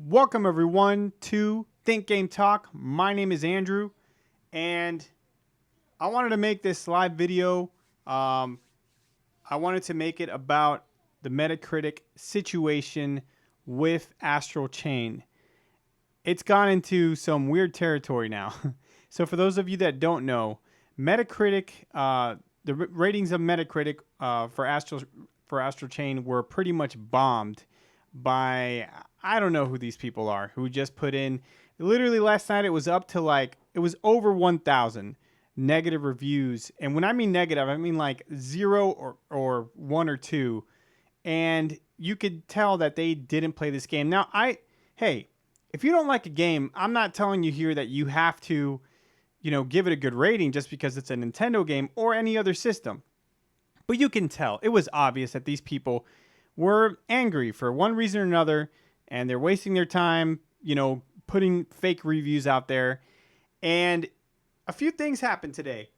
Welcome everyone to Think Game Talk. My name is Andrew, and I wanted to make this live video. I wanted to make it about the Metacritic situation with Astral Chain. It's gone into some weird territory now. So for those of you that don't know, Metacritic, the ratings of Metacritic for Astral Chain were pretty much bombed by, I don't know who these people are, who just put in, literally last night it was up to it was over 1,000 negative reviews. And when I mean negative, I mean like 0 or 1 or 2. And you could tell that they didn't play this game. Now, hey, if you don't like a game, I'm not telling you here that you have to, give it a good rating just because it's a Nintendo game or any other system. But you can tell, it was obvious that these people were angry for one reason or another, and they're wasting their time, putting fake reviews out there. And a few things happened today.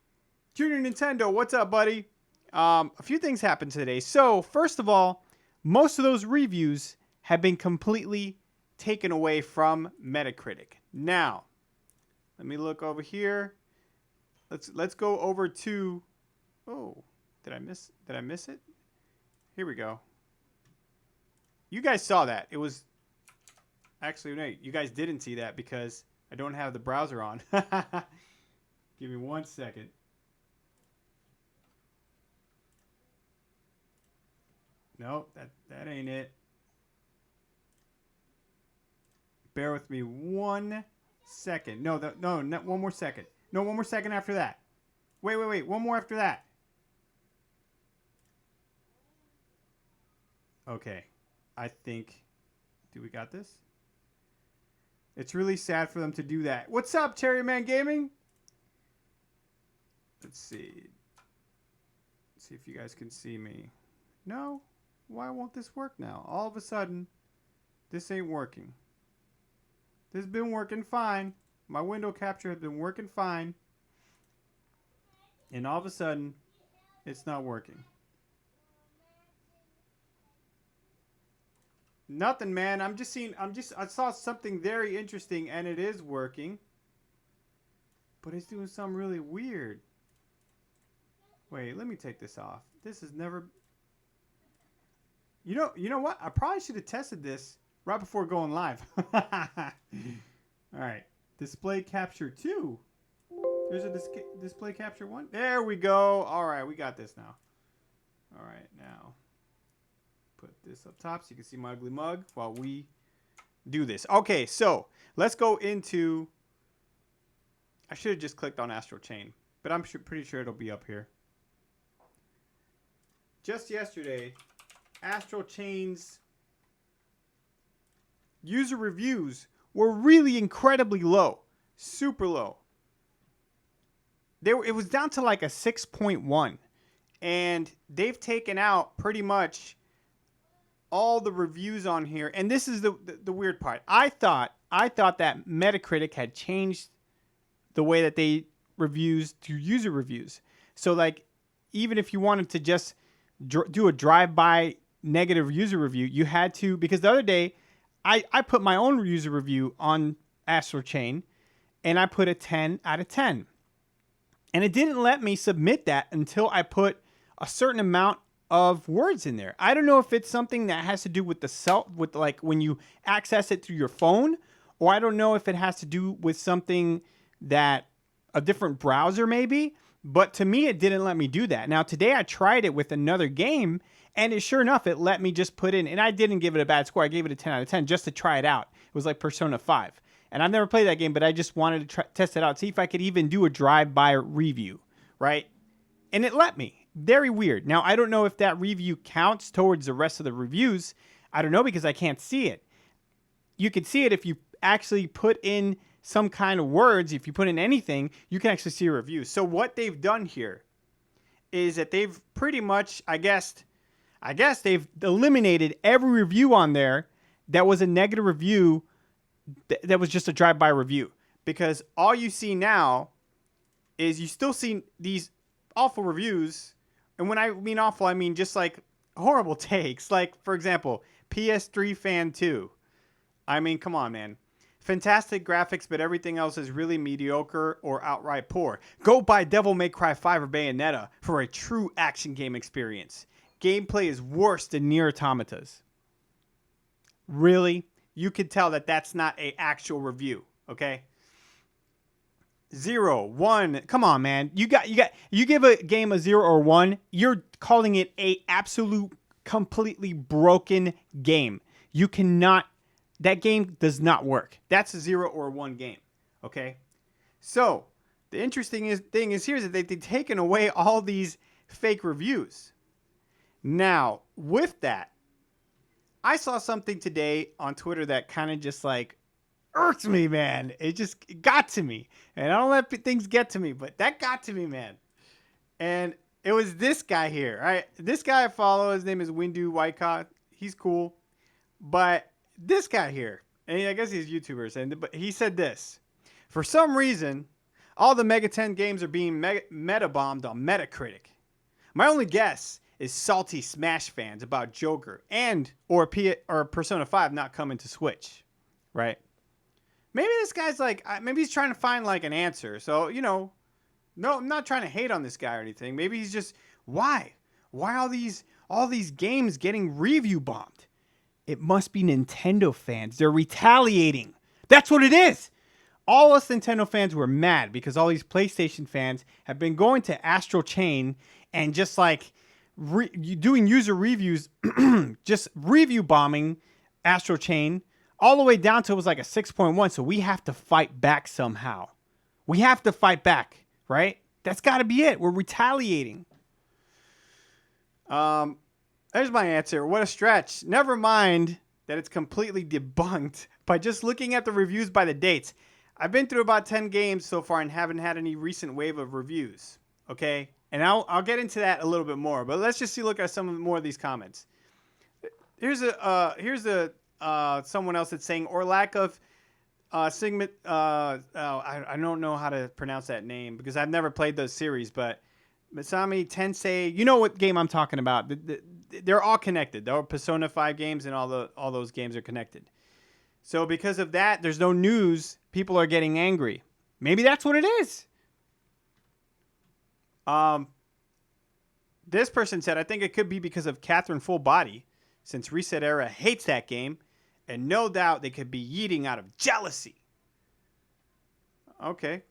Junior Nintendo, what's up, buddy? A few things happened today. So, first of all, most of those reviews have been completely taken away from Metacritic. Now, let me look over here. Let's go over to, oh, did I miss it? Here we go. You guys saw that. It was actually, no, you guys didn't see that because I don't have the browser on. Give me 1 second. No, that ain't it. Bear with me 1 second. No, not 1 more second. No, 1 more second after that. Wait. 1 more after that. Okay. I think, do we got this? It's really sad for them to do that. What's up, Cherryman Gaming? Let's see. Let's see if you guys can see me. No? Why won't this work now? All of a sudden, this ain't working. This has been working fine. My window capture has been working fine. And all of a sudden, it's not working. Nothing, man. I saw something very interesting and it is working. But it's doing something really weird. Wait, let me take this off. This is never... You know what? I probably should have tested this right before going live. Alright. Display capture 2. There's a display capture 1. There we go. Alright, we got this now. Alright, now. Put this up top so you can see my ugly mug while we do this. Okay, so let's go into... I should have just clicked on Astral Chain, but I'm pretty sure it'll be up here. Just yesterday, Astral Chain's user reviews were really incredibly low. Super low. It was down to like a 6.1. And they've taken out pretty much all the reviews on here, and this is the weird part. I thought that Metacritic had changed the way that they reviews to user reviews. So like, even if you wanted to just do a drive-by negative user review, you had to, because the other day I put my own user review on Astral Chain, and I put a 10 out of 10, and it didn't let me submit that until I put a certain amount of words in there. I don't know if it's something that has to do with with like when you access it through your phone, or I don't know if it has to do with something that a different browser maybe, but to me it didn't let me do that. Now today I tried it with another game, and sure enough it let me just put in, and I didn't give it a bad score. I gave it a 10 out of 10 just to try it out. It was like Persona 5. And I've never played that game, but I just wanted to test it out, see if I could even do a drive-by review, right? And it let me. Very weird. Now, I don't know if that review counts towards the rest of the reviews. I don't know because I can't see it. You can see it if you actually put in some kind of words. If you put in anything, you can actually see a review. So what they've done here is that they've pretty much, I guess they've eliminated every review on there that was a negative review that was just a drive-by review. Because all you see now is you still see these awful reviews. And when I mean awful, I mean just like horrible takes. Like, for example, PS3 Fan 2. I mean, come on, man. Fantastic graphics, but everything else is really mediocre or outright poor. Go buy Devil May Cry 5 or Bayonetta for a true action game experience. Gameplay is worse than Nier Automata's. Really? You could tell that that's not an actual review, okay? 0, 1. Come on, man. You give a game a 0 or 1, you're calling it a absolute completely broken game. You cannot, that game does not work. That's a 0 or 1 game, okay? So, the interesting thing is here is that they've taken away all these fake reviews. Now, with that, I saw something today on Twitter that kind of just like irked me, man. It got to me. And I don't let things get to me, but that got to me, man. And it was this guy here, right? This guy I follow, his name is Windu Wycott. He's cool. But this guy here, and I guess he's a YouTuber, but he said this. For some reason, all the Mega 10 games are being meta-bombed on Metacritic. My only guess is salty Smash fans about Joker or Persona 5 not coming to Switch, right? Maybe this guy's like, maybe he's trying to find like an answer. So, you know, no, I'm not trying to hate on this guy or anything. Maybe he's just, why? Why are all these games getting review bombed? It must be Nintendo fans. They're retaliating. That's what it is. All us Nintendo fans were mad because all these PlayStation fans have been going to Astral Chain and just like doing user reviews, just review bombing Astral Chain all the way down to it was like a 6.1. So we have to fight back somehow. We have to fight back, right? That's got to be it. We're retaliating. There's my answer. What a stretch. Never mind that it's completely debunked by just looking at the reviews by the dates. I've been through about 10 games so far and haven't had any recent wave of reviews. Okay? And I'll get into that a little bit more, but let's just look at some more of these comments. Here's someone else that's saying, or lack of Sigma. I don't know how to pronounce that name because I've never played those series, but Masami Tensei, you know what game I'm talking about. They're all connected. There are Persona 5 games and all those games are connected. So because of that, there's no news. People are getting angry. Maybe that's what it is. This person said, I think it could be because of Catherine Full Body, since Reset Era hates that game, and no doubt they could be yeeting out of jealousy. Okay.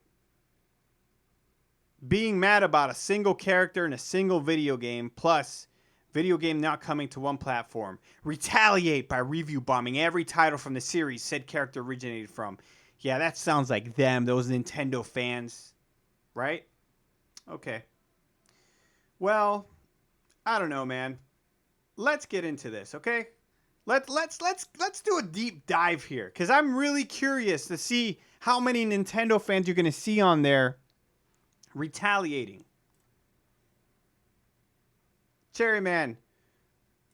Being mad about a single character in a single video game, plus video game not coming to one platform. Retaliate by review bombing every title from the series said character originated from. Yeah, that sounds like them, those Nintendo fans, right? Okay. Well, I don't know, man. Let's get into this, okay? Let's do a deep dive here, because I'm really curious to see how many Nintendo fans you're going to see on there retaliating. Cherry Man.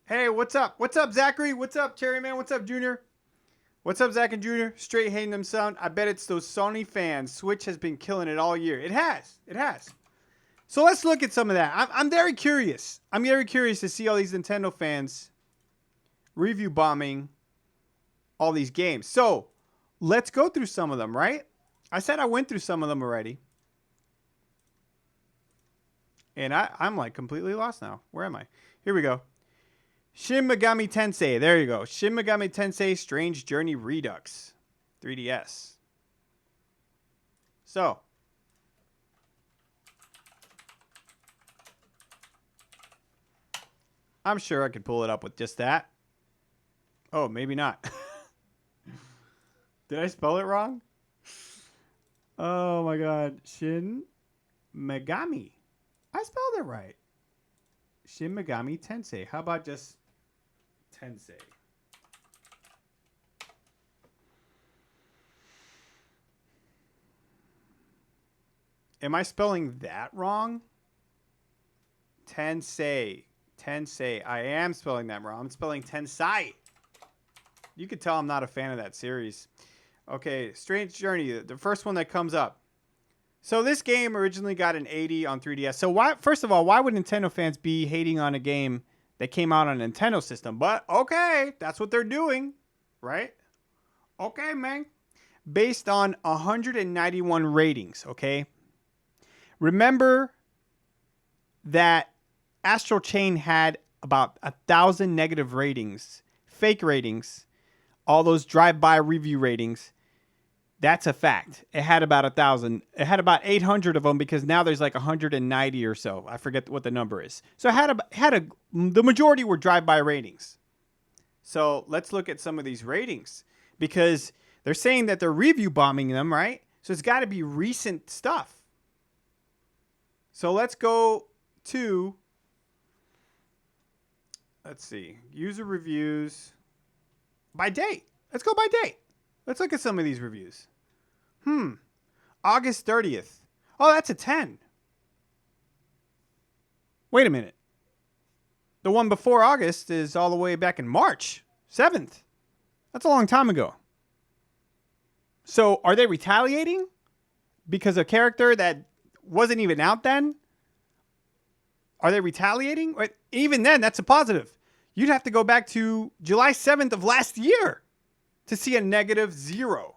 Hey, what's up? What's up, Zachary? What's up, Cherry Man? What's up, Junior? What's up, Zach and Junior? Straight hating them sound. I bet it's those Sony fans. Switch has been killing it all year. It has. It has. So let's look at some of that. I'm very curious. I'm very curious to see all these Nintendo fans review bombing all these games. So let's go through some of them, right? I said I went through some of them already. And I'm like completely lost now. Where am I? Here we go. Shin Megami Tensei. There you go. Shin Megami Tensei Strange Journey Redux. 3DS. So. I'm sure I could pull it up with just that. Oh, maybe not. Did I spell it wrong? Oh my god. Shin Megami. I spelled it right. Shin Megami Tensei. How about just Tensei? Am I spelling that wrong? Tensei. Tensei. I am spelling that wrong. I'm spelling Tensai. You could tell I'm not a fan of that series. Okay, Strange Journey. The first one that comes up. So this game originally got an 80 on 3DS. So first of all, why would Nintendo fans be hating on a game that came out on a Nintendo system? But okay, that's what they're doing, right? Okay, man. Based on 191 ratings, okay? Remember that Astral Chain had about 1,000 negative ratings, fake ratings, all those drive-by review ratings. That's a fact. It had about 1,000. It had about 800 of them because now there's like 190 or so. I forget what the number is. So the majority were drive-by ratings. So let's look at some of these ratings because they're saying that they're review bombing them, right? So it's got to be recent stuff. So let's go to, let's see, user reviews by date. Let's go by date. Let's look at some of these reviews. August 30th. Oh, that's a 10. Wait a minute. The one before August is all the way back in March 7th. That's a long time ago. So are they retaliating because a character that wasn't even out then? Are they retaliating? Even then, that's a positive. You'd have to go back to July 7th of last year to see a -0.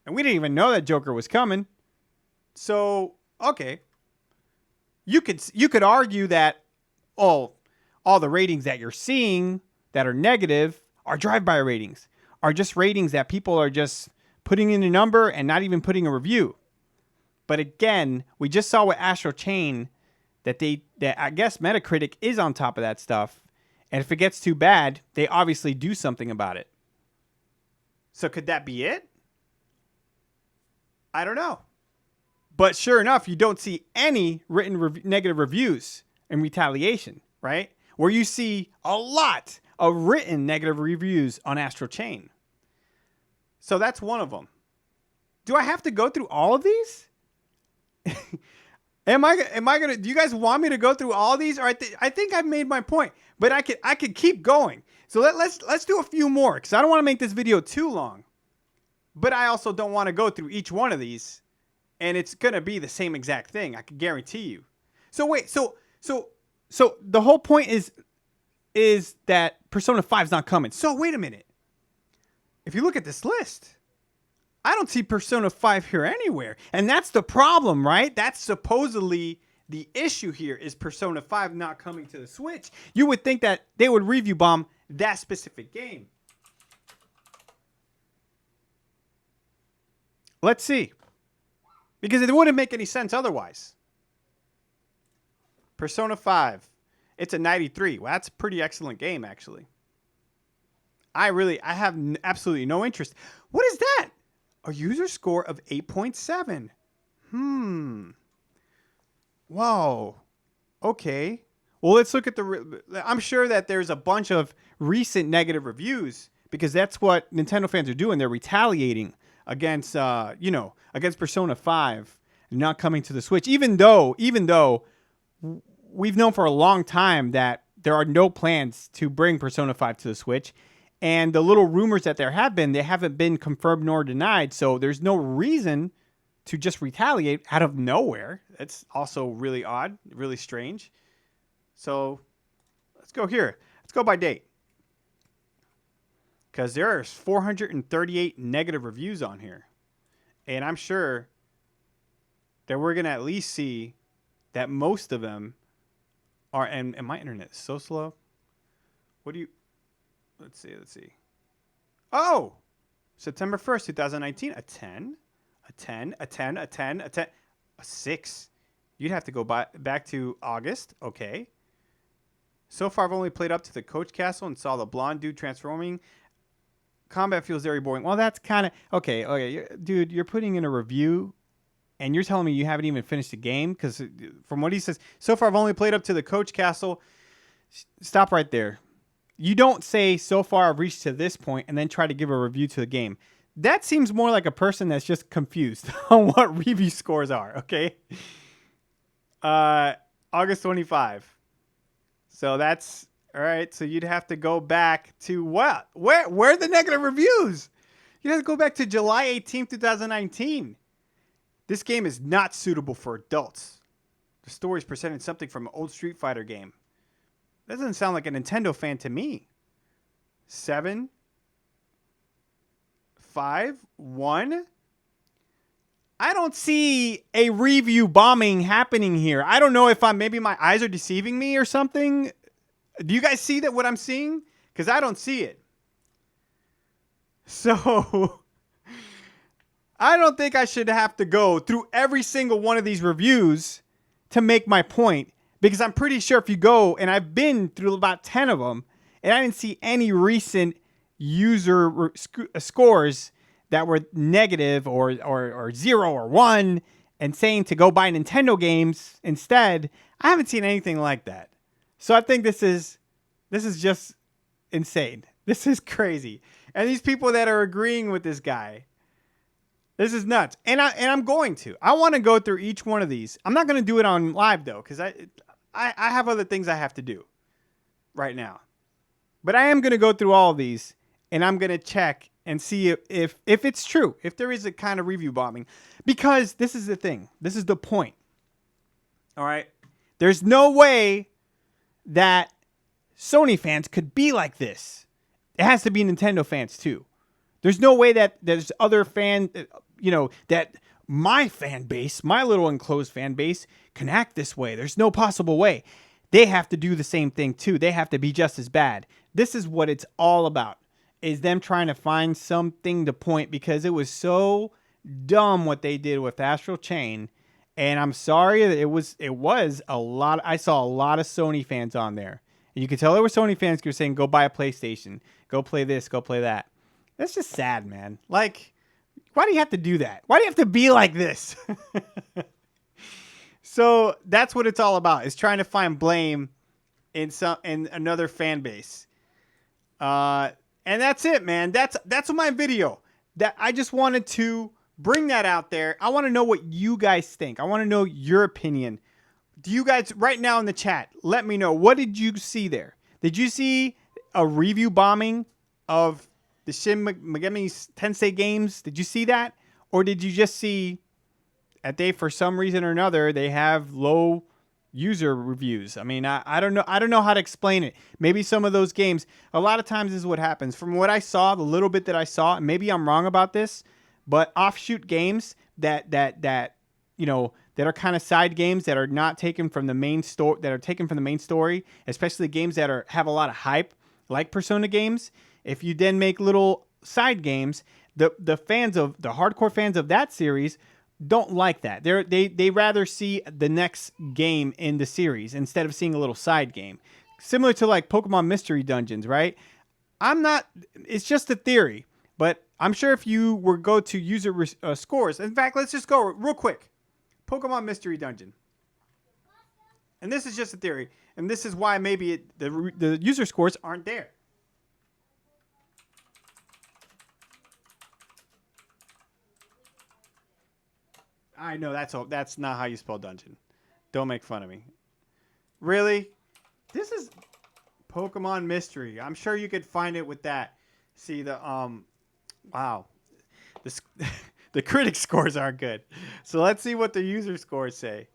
And we didn't even know that Joker was coming. So, okay. You could argue that, all the ratings that you're seeing that are negative are drive-by ratings, are just ratings that people are just putting in a number and not even putting a review. But again, we just saw with Astral Chain that I guess Metacritic is on top of that stuff. And if it gets too bad, they obviously do something about it. So could that be it? I don't know. But sure enough, you don't see any written negative reviews in retaliation, right? Where you see a lot of written negative reviews on Astral Chain. So that's one of them. Do I have to go through all of these? Am I gonna? Do you guys want me to go through all these? Or I think I've made my point, but I could keep going. So let's do a few more because I don't want to make this video too long. But I also don't want to go through each one of these, and it's gonna be the same exact thing. I can guarantee you. So wait, so the whole point is that Persona 5's not coming. So wait a minute. If you look at this list, I don't see Persona 5 here anywhere. And that's the problem, right? That's supposedly the issue here is Persona 5 not coming to the Switch. You would think that they would review bomb that specific game. Let's see. Because it wouldn't make any sense otherwise. Persona 5. It's a 93. Well, that's a pretty excellent game, actually. I have absolutely no interest. What is that? A user score of 8.7. Whoa. Okay. Well, let's look at I'm sure that there's a bunch of recent negative reviews because that's what Nintendo fans are doing. They're retaliating against, against Persona 5 not coming to the Switch. Even though we've known for a long time that there are no plans to bring Persona 5 to the Switch. And the little rumors that there have been, they haven't been confirmed nor denied. So there's no reason to just retaliate out of nowhere. It's also really odd, really strange. So let's go here. Let's go by date. Because there are 438 negative reviews on here. And I'm sure that we're going to at least see that most of them are... And my internet is so slow. What do you... Let's see. Oh! September 1st, 2019. A 10. A 10. A 10. A 10. A 10. A 6. You'd have to go back to August. Okay. So far, I've only played up to the coach castle and saw the blonde dude transforming. Combat feels very boring. Well, that's kind of... Okay. Dude, you're putting in a review and you're telling me you haven't even finished the game? Because from what he says, so far, I've only played up to the coach castle. Stop right there. You don't say, so far I've reached to this point, and then try to give a review to the game. That seems more like a person that's just confused on what review scores are, okay? August 25. So that's, all right, so you'd have to go back to what? Where are the negative reviews? You'd have to go back to July 18th, 2019. This game is not suitable for adults. The story is presenting something from an old Street Fighter game. That doesn't sound like a Nintendo fan to me. 7. 5-1. I don't see a review bombing happening here. I don't know if maybe my eyes are deceiving me or something. Do you guys see that what I'm seeing? Because I don't see it. So I don't think I should have to go through every single one of these reviews to make my point, because I'm pretty sure if you go, and I've been through about 10 of them, and I didn't see any recent user scores that were negative or 0 or 1 and saying to go buy Nintendo games instead. I haven't seen anything like that. So I think this is just insane. This is crazy. And these people that are agreeing with this guy, this is nuts. And I'm going to. I want to go through each one of these. I'm not going to do it on live though, because I have other things I have to do right now. But I am going to go through all of these, and I'm going to check and see if it's true, if there is a kind of review bombing. Because this is the thing. This is the point. All right? There's no way that Sony fans could be like this. It has to be Nintendo fans too. There's no way that there's other that my fan base, my little enclosed fan base, can act this way. There's no possible way. They have to do the same thing too. They have to be just as bad. This is what it's all about, is them trying to find something to point, because it was so dumb what they did with Astral Chain. And I'm sorry that it was a lot. I saw a lot of Sony fans on there. And you could tell there were Sony fans who were saying, go buy a PlayStation, go play this, go play that. That's just sad, man. Like, why do you have to do that? Why do you have to be like this? So that's what it's all about, is trying to find blame in another fan base. And that's it, man. That's my video. That I just wanted to bring that out there. I want to know what you guys think. I want to know your opinion. Do you guys, right now in the chat, let me know, what did you see there? Did you see a review bombing of the Shin Megami Tensei games? Did you see that? Or did you just see that they, for some reason or another, they have low user reviews? I mean, I don't know. I don't know how to explain it. Maybe some of those games, a lot of times this is what happens. From what I saw, the little bit that I saw, and maybe I'm wrong about this, but offshoot games that are kind of side games that are not taken from the main story, that are taken from the main story, especially games that have a lot of hype, like Persona games. If you then make little side games, the fans of the hardcore fans of that series don't like that. They rather see the next game in the series instead of seeing a little side game. Similar to like Pokemon Mystery Dungeons, right? It's just a theory, but I'm sure if you were go to user scores, in fact, let's just go real quick. Pokemon Mystery Dungeon. And this is just a theory, and this is why maybe the user scores aren't there. I know that's not how you spell dungeon. Don't make fun of me. Really? This is Pokemon Mystery. I'm sure you could find it with that. See the wow. The critic scores aren't good. So let's see what the user scores say.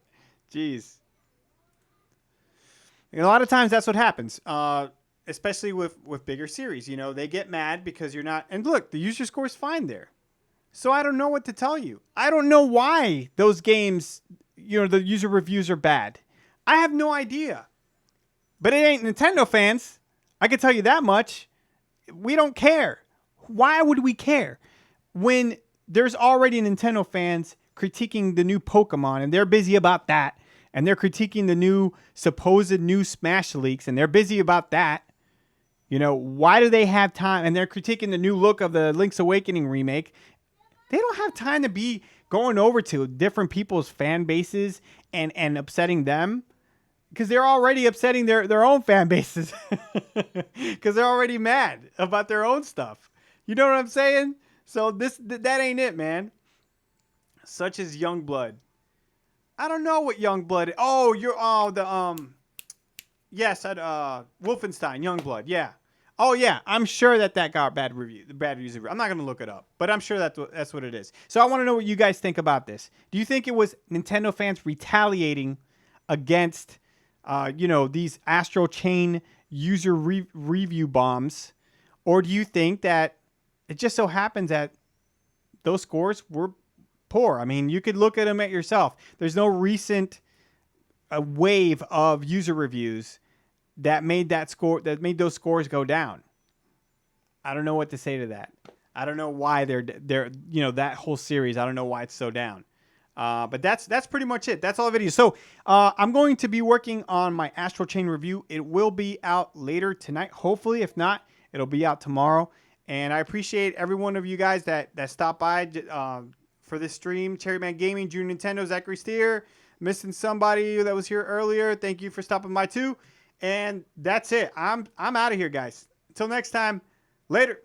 Jeez. A lot of times that's what happens. Especially with bigger series, they get mad because you're not, and look, the user score's fine there. So I don't know what to tell you. I don't know why those games, the user reviews are bad. I have no idea. But it ain't Nintendo fans. I can tell you that much. We don't care. Why would we care when there's already Nintendo fans critiquing the new Pokemon, and they're busy about that, and they're critiquing the supposed new Smash leaks, and they're busy about that. Why do they have time? And they're critiquing the new look of the Link's Awakening remake. They don't have time to be going over to different people's fan bases and upsetting them, because they're already upsetting their own fan bases because they're already mad about their own stuff. You know what I'm saying? So that ain't it, man. Such as Youngblood. I don't know what Youngblood. Oh, yes, Wolfenstein Youngblood. Yeah. Oh yeah, I'm sure that got bad user review. I'm not gonna look it up, but I'm sure that's what it is. So I want to know what you guys think about this. Do you think it was Nintendo fans retaliating against, these Astral Chain user review bombs, or do you think that it just so happens that those scores were poor. I mean, you could look at them at yourself. There's no recent wave of user reviews that made those scores go down. I don't know what to say to that. I don't know why they're that whole series. I don't know why it's so down. But that's pretty much it. That's all the video. So I'm going to be working on my Astral Chain review. It will be out later tonight, hopefully. If not, it'll be out tomorrow. And I appreciate every one of you guys that stopped by for this stream. Cherryman Gaming, Junior Nintendo, Zachary Steer, missing somebody that was here earlier. Thank you for stopping by too. And that's it. I'm out of here, guys. Until next time, later.